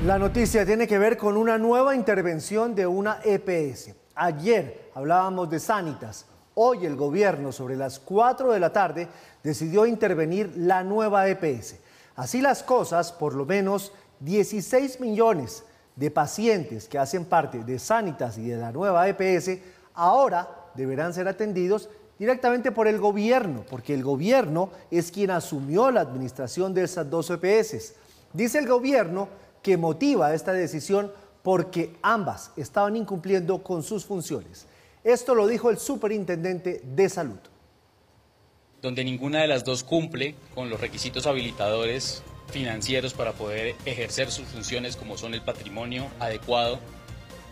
La noticia tiene que ver con una nueva intervención de una EPS. Ayer hablábamos de Sanitas. Hoy el gobierno, sobre las 4 de la tarde, decidió intervenir la nueva EPS. Así las cosas, por lo menos 16 millones de pacientes que hacen parte de Sanitas y de la nueva EPS ahora deberán ser atendidos directamente por el gobierno, porque el gobierno es quien asumió la administración de esas dos EPS. Dice el gobierno que motiva esta decisión porque ambas estaban incumpliendo con sus funciones. Esto lo dijo el superintendente de Salud. Donde ninguna de las dos cumple con los requisitos habilitadores financieros para poder ejercer sus funciones, como son el patrimonio adecuado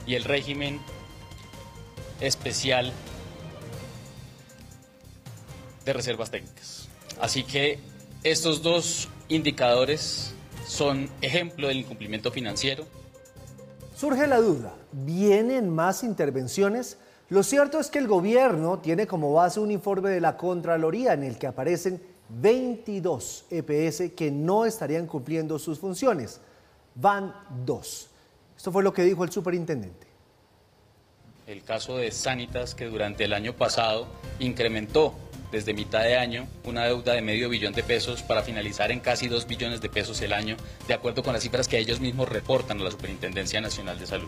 y el régimen especial de reservas técnicas. Así que estos dos indicadores son ejemplo del incumplimiento financiero. Surge la duda, ¿vienen más intervenciones? Lo cierto es que el gobierno tiene como base un informe de la Contraloría en el que aparecen 22 EPS que no estarían cumpliendo sus funciones. Van 2. Esto fue lo que dijo el superintendente. El caso de Sanitas, que durante el año pasado incrementó desde mitad de año una deuda de $500 millones para finalizar en casi 2 billones de pesos el año, de acuerdo con las cifras que ellos mismos reportan a la Superintendencia Nacional de Salud.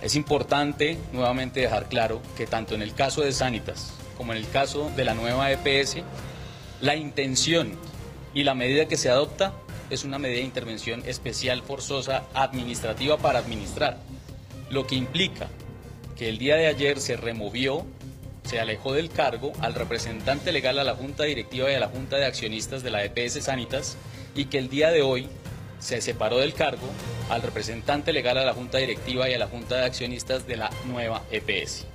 Es importante nuevamente dejar claro que tanto en el caso de Sanitas como en el caso de la nueva EPS, la intención y la medida que se adopta es una medida de intervención especial forzosa administrativa para administrar, lo que implica que el día de ayer se removió, se alejó del cargo al representante legal a la Junta Directiva y a la Junta de Accionistas de la EPS Sanitas, y que el día de hoy se separó del cargo al representante legal a la Junta Directiva y a la Junta de Accionistas de la nueva EPS.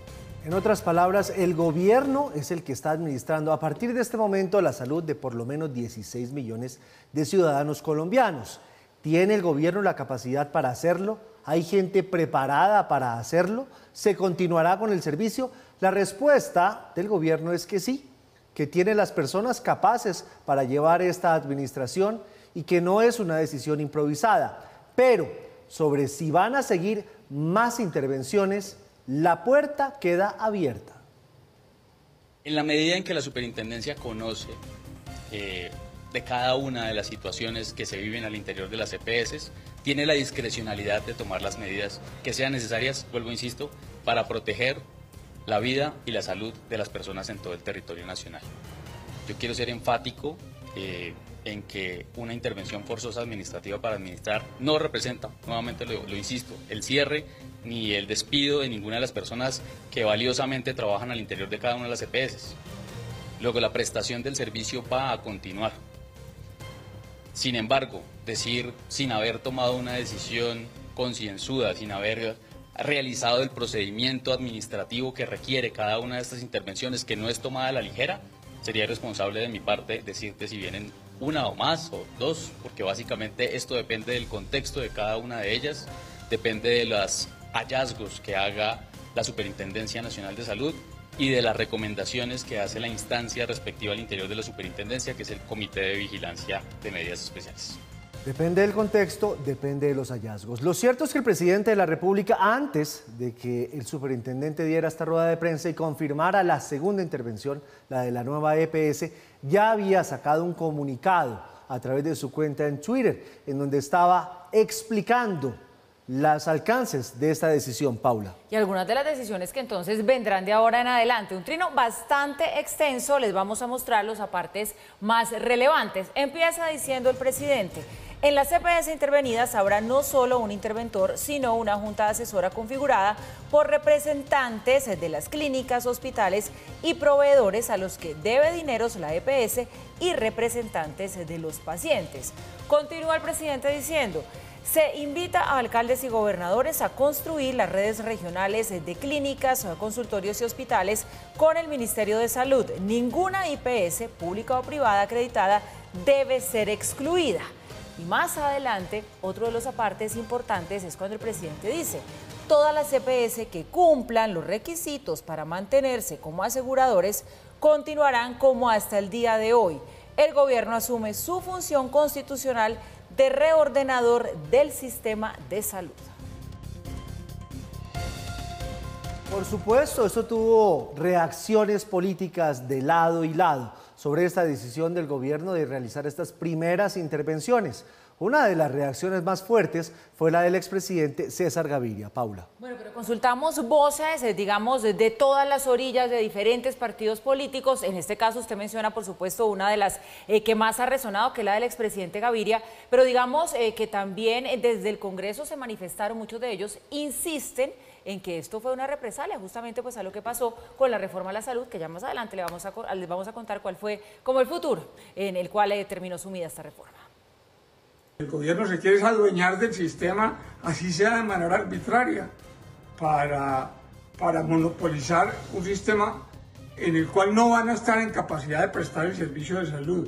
En otras palabras, el gobierno es el que está administrando a partir de este momento la salud de por lo menos 16 millones de ciudadanos colombianos. ¿Tiene el gobierno la capacidad para hacerlo? ¿Hay gente preparada para hacerlo? ¿Se continuará con el servicio? La respuesta del gobierno es que sí, que tiene las personas capaces para llevar esta administración y que no es una decisión improvisada. Pero sobre si van a seguir más intervenciones, la puerta queda abierta. En la medida en que la superintendencia conoce de cada una de las situaciones que se viven al interior de las EPS, tiene la discrecionalidad de tomar las medidas que sean necesarias, vuelvo insisto, para proteger la vida y la salud de las personas en todo el territorio nacional. Yo quiero ser enfático en que una intervención forzosa administrativa para administrar no representa, nuevamente lo insisto, el cierre ni el despido de ninguna de las personas que valiosamente trabajan al interior de cada una de las EPS. Luego la prestación del servicio va a continuar. Sin embargo, decir sin haber tomado una decisión concienzuda, sin haber realizado el procedimiento administrativo que requiere cada una de estas intervenciones, que no es tomada a la ligera, sería irresponsable de mi parte decirte si vienen una o más o dos, porque básicamente esto depende del contexto de cada una de ellas, depende de los hallazgos que haga la Superintendencia Nacional de Salud y de las recomendaciones que hace la instancia respectiva al interior de la superintendencia, que es el Comité de Vigilancia de Medidas Especiales. Depende del contexto, depende de los hallazgos. Lo cierto es que el presidente de la República, antes de que el superintendente diera esta rueda de prensa y confirmara la segunda intervención, la de la nueva EPS, ya había sacado un comunicado a través de su cuenta en Twitter, en donde estaba explicando los alcances de esta decisión, Paula. Y algunas de las decisiones que entonces vendrán de ahora en adelante. Un trino bastante extenso, les vamos a mostrar los apartes más relevantes. Empieza diciendo el presidente: en las EPS intervenidas habrá no solo un interventor, sino una junta asesora configurada por representantes de las clínicas, hospitales y proveedores a los que debe dineros la EPS y representantes de los pacientes. Continúa el presidente diciendo: se invita a alcaldes y gobernadores a construir las redes regionales de clínicas, consultorios y hospitales con el Ministerio de Salud. Ninguna IPS, pública o privada acreditada, debe ser excluida. Y más adelante, otro de los apartes importantes es cuando el presidente dice: todas las EPS que cumplan los requisitos para mantenerse como aseguradores continuarán como hasta el día de hoy. El gobierno asume su función constitucional de reordenador del sistema de salud. Por supuesto, esto tuvo reacciones políticas de lado y lado sobre esta decisión del gobierno de realizar estas primeras intervenciones. Una de las reacciones más fuertes fue la del expresidente César Gaviria. Paula. Bueno, pero consultamos voces, digamos, de todas las orillas de diferentes partidos políticos. En este caso usted menciona, por supuesto, una de las que más ha resonado, que es la del expresidente Gaviria, pero digamos que también desde el Congreso se manifestaron, muchos de ellos insisten en que esto fue una represalia justamente pues a lo que pasó con la reforma a la salud, que ya más adelante les vamos a contar cuál fue como el futuro en el cual terminó sumida esta reforma. El gobierno se quiere adueñar del sistema, así sea de manera arbitraria, para monopolizar un sistema en el cual no van a estar en capacidad de prestar el servicio de salud.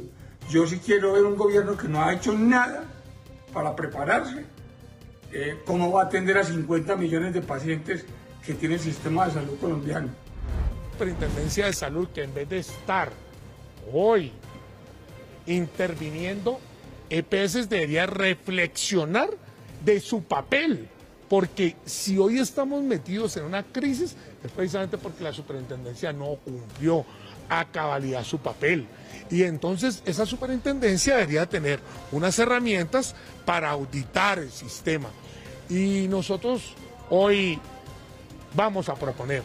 Yo sí quiero ver un gobierno que no ha hecho nada para prepararse. ¿Cómo va a atender a 50 millones de pacientes que tiene el sistema de salud colombiano? Superintendencia de Salud, que en vez de estar hoy interviniendo, EPS debería reflexionar de su papel, porque si hoy estamos metidos en una crisis es precisamente porque la superintendencia no cumplió a cabalidad su papel. Y entonces esa superintendencia debería tener unas herramientas para auditar el sistema. Y nosotros hoy vamos a proponer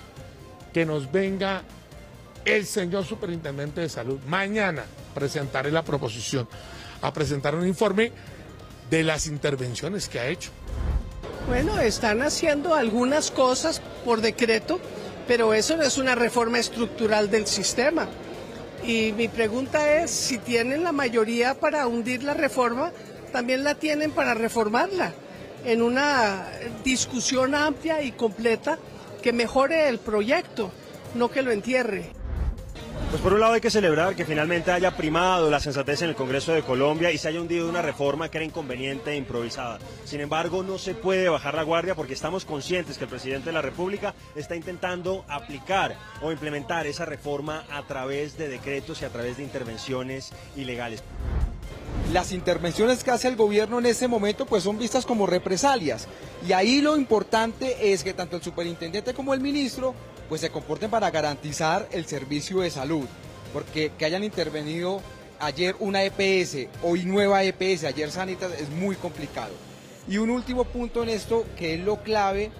que nos venga el señor superintendente de salud. Mañana presentaré la proposición, a presentar un informe de las intervenciones que ha hecho. Bueno, están haciendo algunas cosas por decreto, pero eso no es una reforma estructural del sistema. Y mi pregunta es, si tienen la mayoría para hundir la reforma, también la tienen para reformarla, en una discusión amplia y completa que mejore el proyecto, no que lo entierre. Pues por un lado hay que celebrar que finalmente haya primado la sensatez en el Congreso de Colombia y se haya hundido una reforma que era inconveniente e improvisada. Sin embargo, no se puede bajar la guardia porque estamos conscientes que el presidente de la República está intentando aplicar o implementar esa reforma a través de decretos y a través de intervenciones ilegales. Las intervenciones que hace el gobierno en ese momento pues son vistas como represalias, y ahí lo importante es que tanto el superintendente como el ministro pues se comporten para garantizar el servicio de salud, porque que hayan intervenido ayer una EPS, hoy nueva EPS, ayer Sanitas, es muy complicado. Y un último punto en esto, que es lo clave,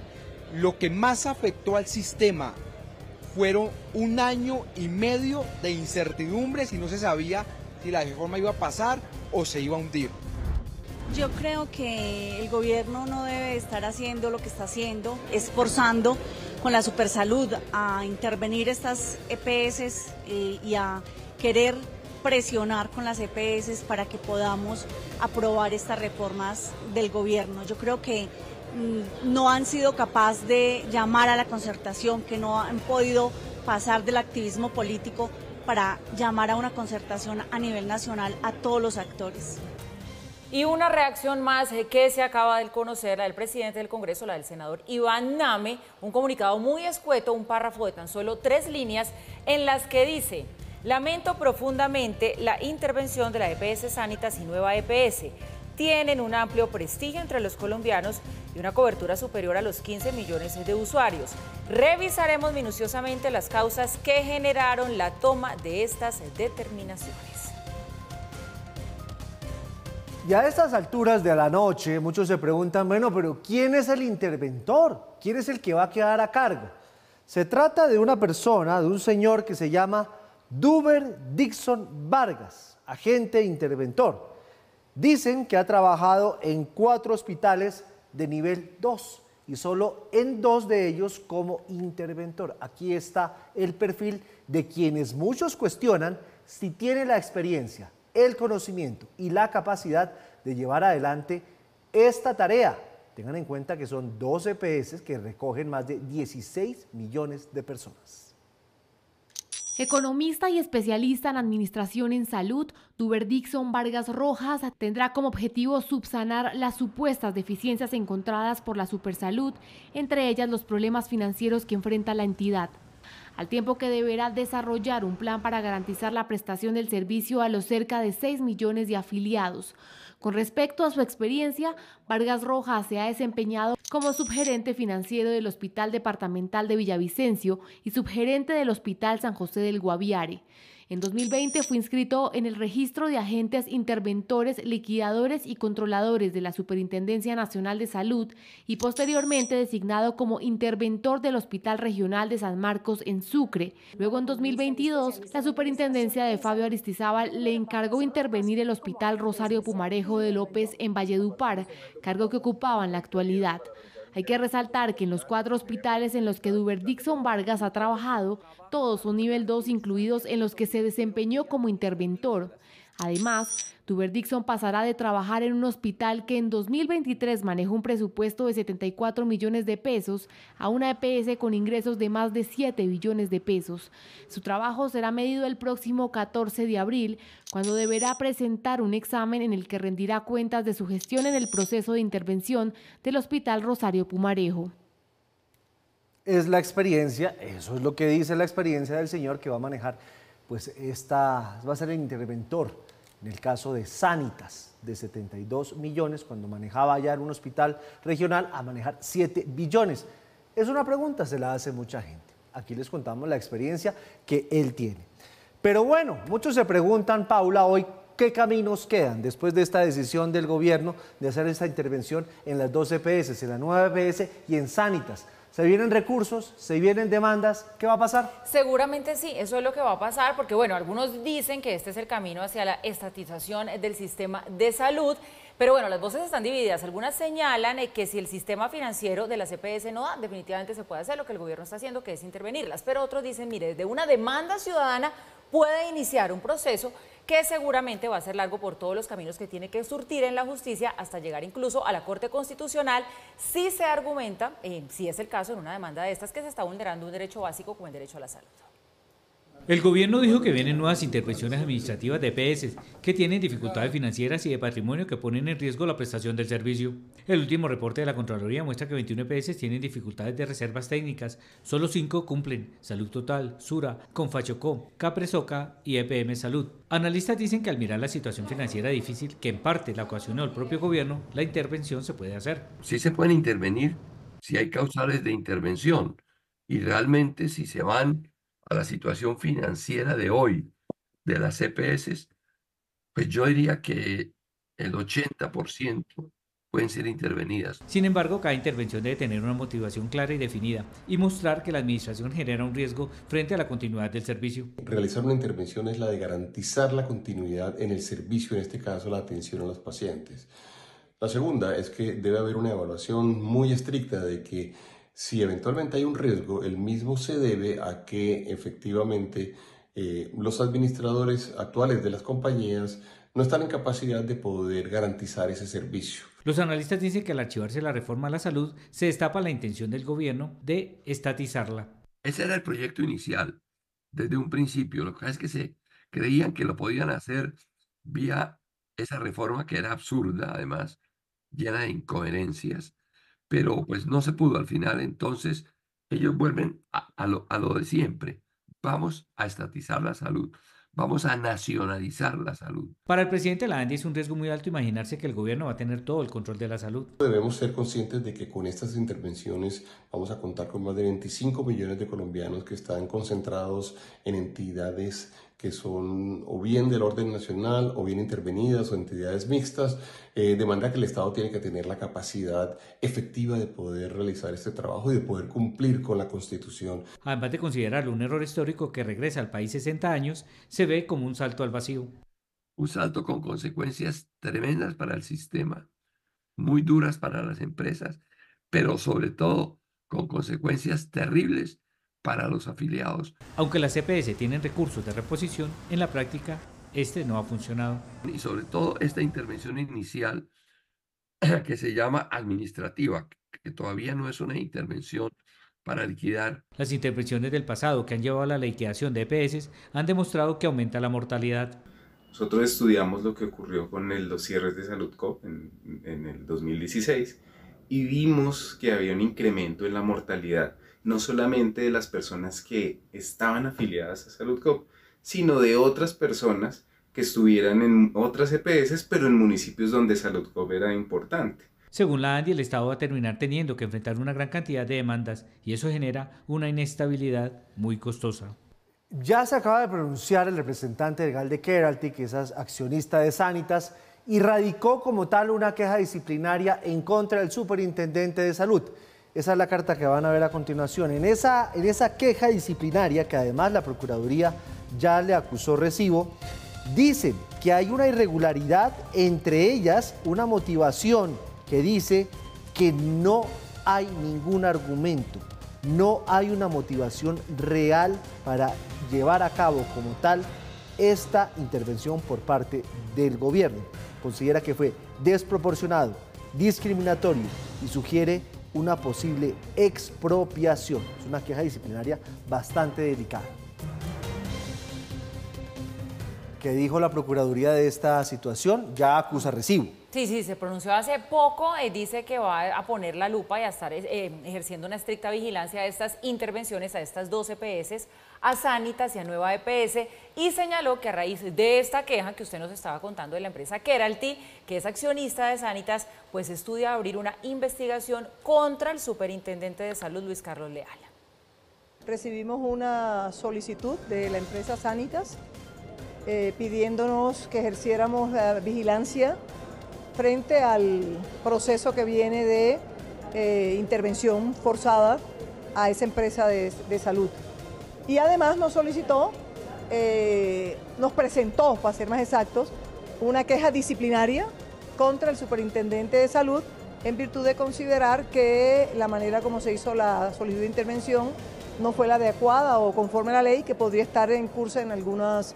lo que más afectó al sistema fueron 1 año y medio de incertidumbre, si no se sabía si la reforma iba a pasar o se iba a hundir. Yo creo que el gobierno no debe estar haciendo lo que está haciendo, esforzando con la Supersalud a intervenir estas EPS y a querer presionar con las EPS para que podamos aprobar estas reformas del gobierno. Yo creo que no han sido capaces de llamar a la concertación, que no han podido pasar del activismo político para llamar a una concertación a nivel nacional a todos los actores. Y una reacción más que se acaba de conocer, la del presidente del Congreso, la del senador Iván Name, un comunicado muy escueto, un párrafo de tan solo 3 líneas, en las que dice: lamento profundamente la intervención de la EPS Sanitas y Nueva EPS. Tienen un amplio prestigio entre los colombianos y una cobertura superior a los 15 millones de usuarios. Revisaremos minuciosamente las causas que generaron la toma de estas determinaciones. Y a estas alturas de la noche, muchos se preguntan, bueno, pero ¿quién es el interventor? ¿Quién es el que va a quedar a cargo? Se trata de una persona, de un señor que se llama Duber Dixon Vargas, agente interventor. Dicen que ha trabajado en 4 hospitales de nivel 2 y solo en 2 de ellos como interventor. Aquí está el perfil de quienes muchos cuestionan si tiene la experiencia, el conocimiento y la capacidad de llevar adelante esta tarea. Tengan en cuenta que son 2 EPS que recogen más de 16 millones de personas. Economista y especialista en administración en salud, Duber Dixon Vargas Rojas tendrá como objetivo subsanar las supuestas deficiencias encontradas por la Supersalud, entre ellas los problemas financieros que enfrenta la entidad, al tiempo que deberá desarrollar un plan para garantizar la prestación del servicio a los cerca de 6 millones de afiliados. Con respecto a su experiencia, Vargas Rojas se ha desempeñado como subgerente financiero del Hospital Departamental de Villavicencio y subgerente del Hospital San José del Guaviare. En 2020 fue inscrito en el registro de agentes interventores, liquidadores y controladores de la Superintendencia Nacional de Salud y posteriormente designado como interventor del Hospital Regional de San Marcos en Sucre. Luego en 2022, la superintendencia de Fabio Aristizábal le encargó intervenir el Hospital Rosario Pumarejo de López en Valledupar, cargo que ocupaba en la actualidad. Hay que resaltar que en los 4 hospitales en los que Duverdixon Vargas ha trabajado, todos son nivel 2 incluidos en los que se desempeñó como interventor. Además, Duverdixon pasará de trabajar en un hospital que en 2023 manejó un presupuesto de 74 millones de pesos a una EPS con ingresos de más de 7 billones de pesos. Su trabajo será medido el próximo 14 de abril, cuando deberá presentar un examen en el que rendirá cuentas de su gestión en el proceso de intervención del Hospital Rosario Pumarejo. Es la experiencia, eso es lo que dice la experiencia del señor que va a manejar, pues va a ser el interventor en el caso de Sanitas, de 72 millones, cuando manejaba ya en un hospital regional, a manejar 7 billones. Es una pregunta, se la hace mucha gente. Aquí les contamos la experiencia que él tiene. Pero bueno, muchos se preguntan, Paula, hoy, ¿qué caminos quedan después de esta decisión del gobierno de hacer esta intervención en las 2 EPS, en la nueva EPS y en Sanitas? ¿Se vienen recursos? ¿Se vienen demandas? ¿Qué va a pasar? Seguramente sí, eso es lo que va a pasar, porque bueno, algunos dicen que este es el camino hacia la estatización del sistema de salud, pero bueno, las voces están divididas. Algunas señalan que si el sistema financiero de las EPS no da, definitivamente se puede hacer lo que el gobierno está haciendo, que es intervenirlas, pero otros dicen, mire, desde una demanda ciudadana puede iniciar un proceso que seguramente va a ser largo por todos los caminos que tiene que surtir en la justicia hasta llegar incluso a la Corte Constitucional, si se argumenta, si es el caso en una demanda de estas, que se está vulnerando un derecho básico como el derecho a la salud. El gobierno dijo que vienen nuevas intervenciones administrativas de EPS que tienen dificultades financieras y de patrimonio que ponen en riesgo la prestación del servicio. El último reporte de la Contraloría muestra que 21 EPS tienen dificultades de reservas técnicas, solo 5 cumplen: Salud Total, Sura, Confachocó, Capresoca y EPM Salud. Analistas dicen que al mirar la situación financiera difícil que en parte la ocasionó el propio gobierno, la intervención se puede hacer. Sí se pueden intervenir si hay causales de intervención y realmente si se van a la situación financiera de hoy de las EPS, pues yo diría que el 80% pueden ser intervenidas. Sin embargo, cada intervención debe tener una motivación clara y definida y mostrar que la administración genera un riesgo frente a la continuidad del servicio. Realizar una intervención es la de garantizar la continuidad en el servicio, en este caso la atención a los pacientes. La segunda es que debe haber una evaluación muy estricta de que si eventualmente hay un riesgo, el mismo se debe a que efectivamente los administradores actuales de las compañías no están en capacidad de poder garantizar ese servicio. Los analistas dicen que al archivarse la reforma a la salud, se destapa la intención del gobierno de estatizarla. Ese era el proyecto inicial, desde un principio. Lo que pasa es que se creían que lo podían hacer vía esa reforma que era absurda, además, llena de incoherencias. Pero pues no se pudo al final, entonces ellos vuelven a lo de siempre. Vamos a estatizar la salud, vamos a nacionalizar la salud. Para el presidente de la ANDI es un riesgo muy alto imaginarse que el gobierno va a tener todo el control de la salud. Debemos ser conscientes de que con estas intervenciones vamos a contar con más de 25 millones de colombianos que están concentrados en entidades que son o bien del orden nacional o bien intervenidas o entidades mixtas, de manera que el Estado tiene que tener la capacidad efectiva de poder realizar este trabajo y de poder cumplir con la Constitución. Además de considerarlo un error histórico que regresa al país 60 años, se ve como un salto al vacío. Un salto con consecuencias tremendas para el sistema, muy duras para las empresas, pero sobre todo con consecuencias terribles para los afiliados. Aunque las EPS tienen recursos de reposición, en la práctica este no ha funcionado. Y sobre todo esta intervención inicial que se llama administrativa, que todavía no es una intervención para liquidar. Las intervenciones del pasado que han llevado a la liquidación de EPS han demostrado que aumenta la mortalidad. Nosotros estudiamos lo que ocurrió con los cierres de Saludcop en el 2016 y vimos que había un incremento en la mortalidad, no solamente de las personas que estaban afiliadas a Saludcop, sino de otras personas que estuvieran en otras EPS, pero en municipios donde Saludcop era importante. Según la ANDI, el Estado va a terminar teniendo que enfrentar una gran cantidad de demandas y eso genera una inestabilidad muy costosa. Ya se acaba de pronunciar el representante legal de Keralty, que es accionista de Sanitas, y radicó como tal una queja disciplinaria en contra del superintendente de salud. Esa es la carta que van a ver a continuación. En esa queja disciplinaria, que además la Procuraduría ya le acusó recibo, dice que hay una irregularidad, entre ellas una motivación que dice que no hay ningún argumento, no hay una motivación real para llevar a cabo como tal esta intervención por parte del gobierno. Considera que fue desproporcionado, discriminatorio y sugiere una posible expropiación. Es una queja disciplinaria bastante delicada. ¿Qué dijo la Procuraduría de esta situación? Ya acusa recibo. Sí, se pronunció hace poco, dice que va a poner la lupa y a estar ejerciendo una estricta vigilancia a estas intervenciones, a estas 2 EPS, a Sanitas y a Nueva EPS, y señaló que a raíz de esta queja que usted nos estaba contando de la empresa Keralty, que es accionista de Sanitas, pues estudia abrir una investigación contra el superintendente de salud, Luis Carlos Leal. Recibimos una solicitud de la empresa Sanitas pidiéndonos que ejerciéramos la vigilancia frente al proceso que viene de intervención forzada a esa empresa de salud. Y además nos solicitó, nos presentó, para ser más exactos, una queja disciplinaria contra el superintendente de salud en virtud de considerar que la manera como se hizo la solicitud de intervención no fue la adecuada o conforme a la ley, que podría estar en curso en algunas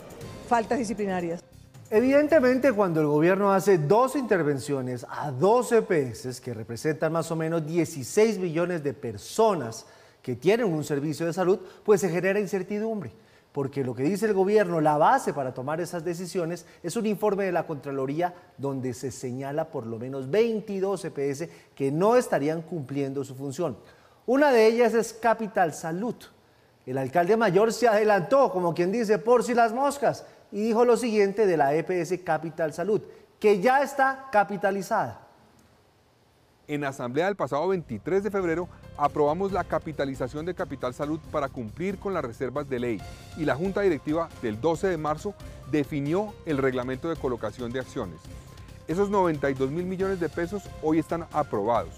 faltas disciplinarias. Evidentemente, cuando el gobierno hace 2 intervenciones a 2 EPS, que representan más o menos 16 millones de personas que tienen un servicio de salud, pues se genera incertidumbre, porque lo que dice el gobierno, la base para tomar esas decisiones, es un informe de la Contraloría donde se señala por lo menos 22 EPS que no estarían cumpliendo su función. Una de ellas es Capital Salud. El alcalde mayor se adelantó, como quien dice, por si las moscas, y dijo lo siguiente de la EPS Capital Salud, que ya está capitalizada. En asamblea del pasado 23 de febrero aprobamos la capitalización de Capital Salud para cumplir con las reservas de ley y la Junta Directiva del 12 de marzo definió el reglamento de colocación de acciones. Esos 92.000 millones de pesos hoy están aprobados.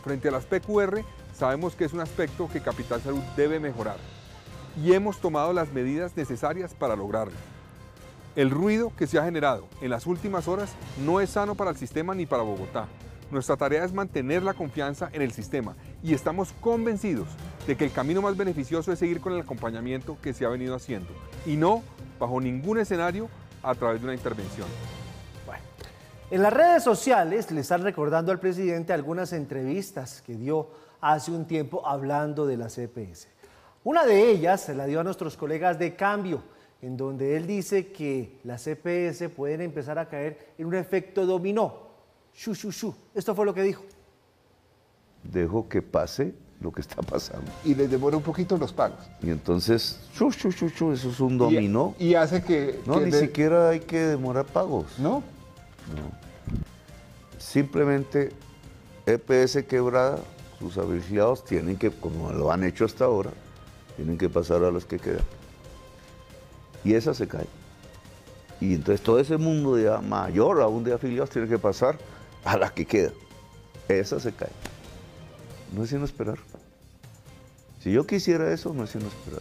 Frente a las PQR, sabemos que es un aspecto que Capital Salud debe mejorar y hemos tomado las medidas necesarias para lograrlo. El ruido que se ha generado en las últimas horas no es sano para el sistema ni para Bogotá. Nuestra tarea es mantener la confianza en el sistema y estamos convencidos de que el camino más beneficioso es seguir con el acompañamiento que se ha venido haciendo y no, bajo ningún escenario, a través de una intervención. Bueno, en las redes sociales le están recordando al presidente algunas entrevistas que dio hace un tiempo hablando de las EPS. Una de ellas se la dio a nuestros colegas de Cambio, en donde él dice que las EPS pueden empezar a caer en un efecto dominó. Esto fue lo que dijo. Dejo que pase lo que está pasando. Y les demora un poquito los pagos. Y entonces, eso es un dominó. Y hace que... No, ni siquiera hay que demorar pagos. ¿No? No. Simplemente EPS quebrada, sus afiliados tienen que, como lo han hecho hasta ahora, tienen que pasar a las que quedan. Y esa se cae. Y entonces todo ese mundo de mayor aún de afiliados tiene que pasar a la que queda. Esa se cae. No es sino esperar. Si yo quisiera eso, no es sino esperar.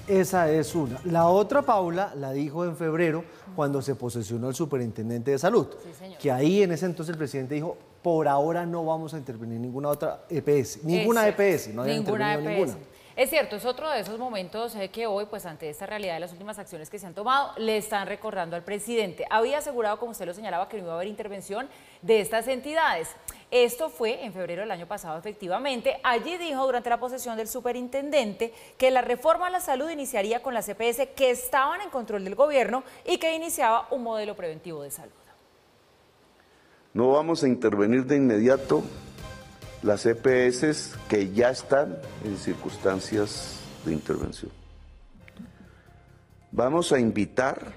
Esa es una. La otra, Paula, la dijo en febrero cuando se posesionó el superintendente de salud. Sí, señor. Que ahí en ese entonces el presidente dijo, por ahora no vamos a intervenir ninguna otra EPS. Ninguna EPS, no había intervenido ninguna. Es cierto, es otro de esos momentos que hoy, pues ante esta realidad de las últimas acciones que se han tomado, le están recordando al presidente. Había asegurado, como usted lo señalaba, que no iba a haber intervención de estas entidades. Esto fue en febrero del año pasado, efectivamente. Allí dijo, durante la posesión del superintendente, que la reforma a la salud iniciaría con las EPS que estaban en control del gobierno y que iniciaba un modelo preventivo de salud. No vamos a intervenir de inmediato las EPS que ya están en circunstancias de intervención. Vamos a invitar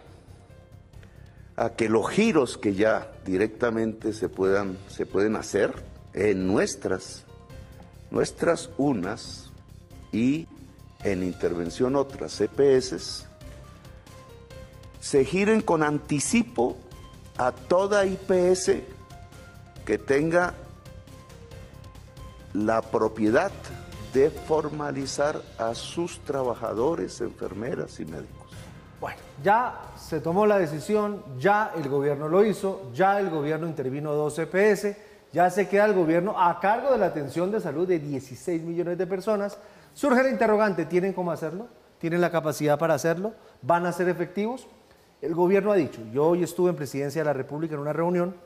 a que los giros que ya directamente se pueden hacer en nuestras unas y en intervención otras EPS, se giren con anticipo a toda IPS que tenga la propiedad de formalizar a sus trabajadores, enfermeras y médicos. Bueno, ya se tomó la decisión, ya el gobierno lo hizo, ya el gobierno intervino 2 EPS, ya se queda el gobierno a cargo de la atención de salud de 16 millones de personas. Surge la interrogante, ¿tienen cómo hacerlo? ¿Tienen la capacidad para hacerlo? ¿Van a ser efectivos? El gobierno ha dicho, yo hoy estuve en Presidencia de la República en una reunión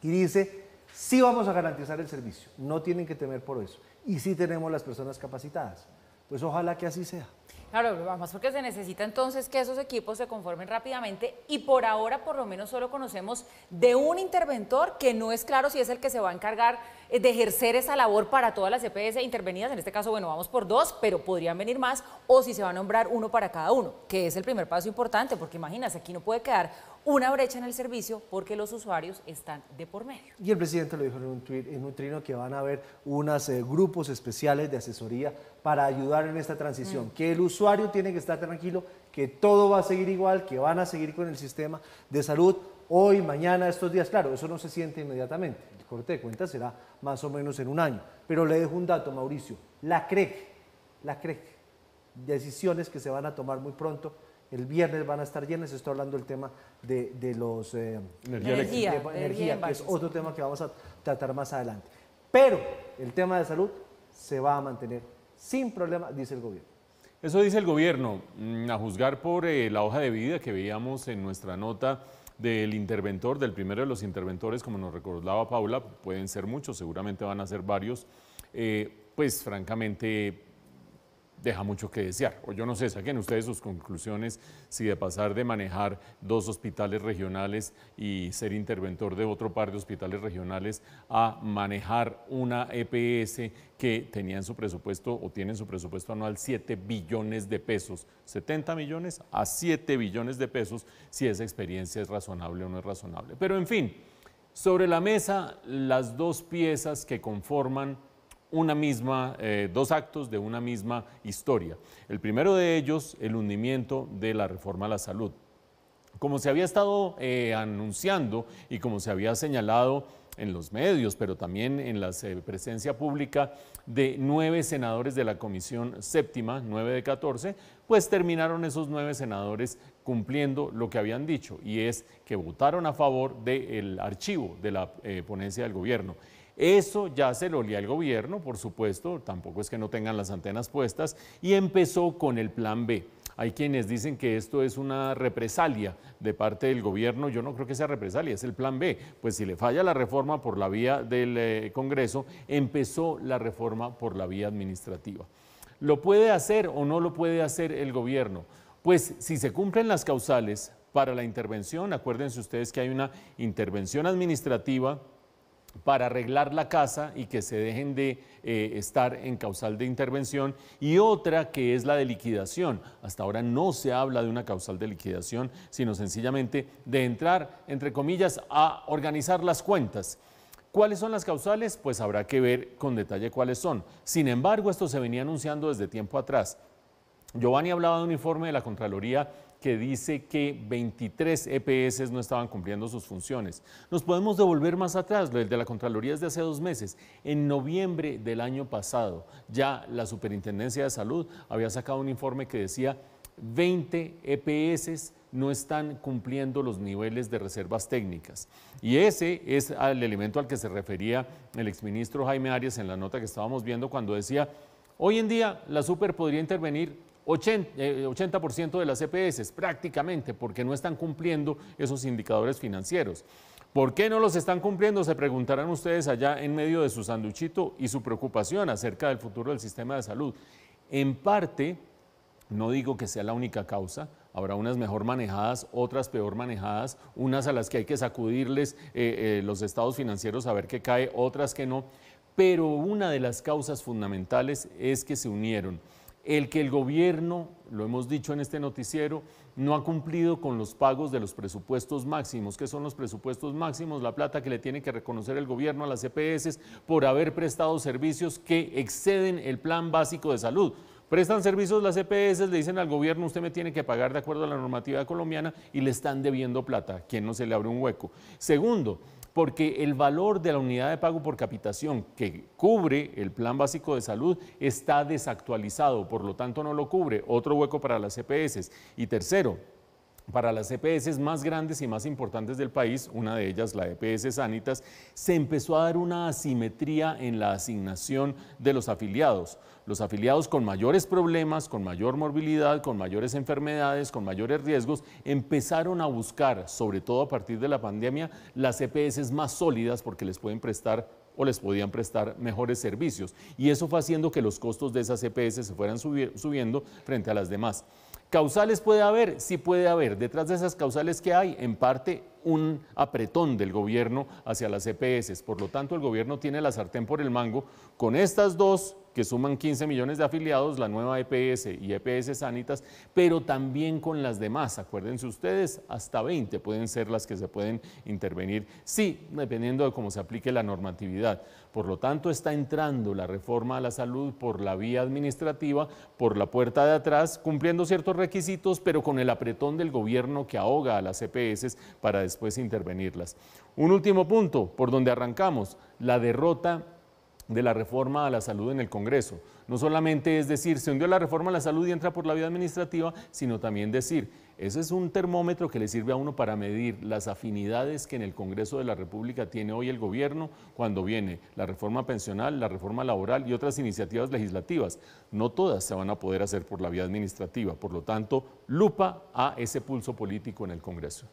y dice, sí vamos a garantizar el servicio, no tienen que temer por eso. Y sí tenemos las personas capacitadas. Pues ojalá que así sea. Claro, además porque se necesita entonces que esos equipos se conformen rápidamente y por ahora por lo menos solo conocemos de un interventor que no es claro si es el que se va a encargar de ejercer esa labor para todas las EPS intervenidas, en este caso, bueno, vamos por 2, pero podrían venir más, o si se va a nombrar uno para cada uno, que es el primer paso importante, porque imagínate, aquí no puede quedar una brecha en el servicio porque los usuarios están de por medio. Y el presidente lo dijo en un trino que van a haber unos grupos especiales de asesoría para ayudar en esta transición, que el usuario tiene que estar tranquilo, que todo va a seguir igual, que van a seguir con el sistema de salud hoy, mañana, estos días. Claro, eso no se siente inmediatamente, el corte de cuentas será más o menos en un año, pero le dejo un dato, Mauricio, la CREC, decisiones que se van a tomar muy pronto. El viernes van a estar llenas, estoy hablando del tema de los energía, que es otro tema que vamos a tratar más adelante. Pero el tema de salud se va a mantener sin problema, dice el gobierno. Eso dice el gobierno, a juzgar por la hoja de vida que veíamos en nuestra nota del interventor, del primero de los interventores, como nos recordaba Paula, pueden ser muchos, seguramente van a ser varios, pues francamente deja mucho que desear. O yo no sé, saquen ustedes sus conclusiones si de pasar de manejar 2 hospitales regionales y ser interventor de otro par de hospitales regionales a manejar una EPS que tenía en su presupuesto o tiene en su presupuesto anual 7 billones de pesos, 70 millones a 7 billones de pesos, si esa experiencia es razonable o no es razonable. Pero en fin, sobre la mesa las 2 piezas que conforman una misma, 2 actos de una misma historia. El primero de ellos, el hundimiento de la reforma a la salud. Como se había estado anunciando y como se había señalado en los medios, pero también en la presencia pública de 9 senadores de la Comisión Séptima, 9 de 14, pues terminaron esos 9 senadores cumpliendo lo que habían dicho, y es que votaron a favor del archivo de la ponencia del gobierno. Eso ya se lo olía el gobierno, por supuesto, tampoco es que no tengan las antenas puestas, y empezó con el plan B. Hay quienes dicen que esto es una represalia de parte del gobierno. Yo no creo que sea represalia, es el plan B. Pues si le falla la reforma por la vía del Congreso, empezó la reforma por la vía administrativa. ¿Lo puede hacer o no lo puede hacer el gobierno? Pues si se cumplen las causales para la intervención, acuérdense ustedes que hay una intervención administrativa para arreglar la casa y que se dejen de estar en causal de intervención, y otra que es la de liquidación. Hasta ahora no se habla de una causal de liquidación, sino sencillamente de entrar, entre comillas, a organizar las cuentas. ¿Cuáles son las causales? Pues habrá que ver con detalle cuáles son. Sin embargo, esto se venía anunciando desde tiempo atrás. Giovanni hablaba de un informe de la Contraloría que dice que 23 EPS no estaban cumpliendo sus funciones. Nos podemos devolver más atrás, el de la Contraloría es de hace 2 meses. En noviembre del año pasado, ya la Superintendencia de Salud había sacado un informe que decía 20 EPS no están cumpliendo los niveles de reservas técnicas. Y ese es el elemento al que se refería el exministro Jaime Arias en la nota que estábamos viendo cuando decía, hoy en día la Super podría intervenir 80% de las EPS prácticamente, porque no están cumpliendo esos indicadores financieros. ¿Por qué no los están cumpliendo? Se preguntarán ustedes allá en medio de su sanduchito y su preocupación acerca del futuro del sistema de salud. En parte, no digo que sea la única causa, habrá unas mejor manejadas, otras peor manejadas, unas a las que hay que sacudirles los estados financieros a ver qué cae, otras que no, pero una de las causas fundamentales es que se unieron el que el gobierno, lo hemos dicho en este noticiero, no ha cumplido con los pagos de los presupuestos máximos. ¿Qué son los presupuestos máximos? La plata que le tiene que reconocer el gobierno a las EPS por haber prestado servicios que exceden el plan básico de salud. Prestan servicios las EPS, le dicen al gobierno, usted me tiene que pagar de acuerdo a la normativa colombiana y le están debiendo plata. ¿Quién no se le abre un hueco? Segundo, porque el valor de la unidad de pago por capitación que cubre el plan básico de salud está desactualizado, por lo tanto no lo cubre. Otro hueco para las EPS. Y tercero, para las EPS más grandes y más importantes del país, una de ellas, la EPS Sanitas, se empezó a dar una asimetría en la asignación de los afiliados. Los afiliados con mayores problemas, con mayor morbilidad, con mayores enfermedades, con mayores riesgos, empezaron a buscar, sobre todo a partir de la pandemia, las EPS más sólidas porque les pueden prestar o les podían prestar mejores servicios. Y eso fue haciendo que los costos de esas EPS se fueran subiendo frente a las demás. ¿Causales puede haber? Sí puede haber. Detrás de esas causales que hay, en parte, un apretón del gobierno hacia las EPS. Por lo tanto, el gobierno tiene la sartén por el mango con estas dos que suman 15 millones de afiliados, la nueva EPS y EPS Sanitas, pero también con las demás. Acuérdense ustedes, hasta 20 pueden ser las que se pueden intervenir, sí, dependiendo de cómo se aplique la normatividad. Por lo tanto, está entrando la reforma a la salud por la vía administrativa, por la puerta de atrás, cumpliendo ciertos requisitos, pero con el apretón del gobierno que ahoga a las EPS para después intervenirlas. Un último punto, por donde arrancamos, la derrota de la reforma a la salud en el Congreso. No solamente es decir, se hundió la reforma a la salud y entra por la vía administrativa, sino también decir, ese es un termómetro que le sirve a uno para medir las afinidades que en el Congreso de la República tiene hoy el gobierno cuando viene la reforma pensional, la reforma laboral y otras iniciativas legislativas. No todas se van a poder hacer por la vía administrativa, por lo tanto, lupa a ese pulso político en el Congreso.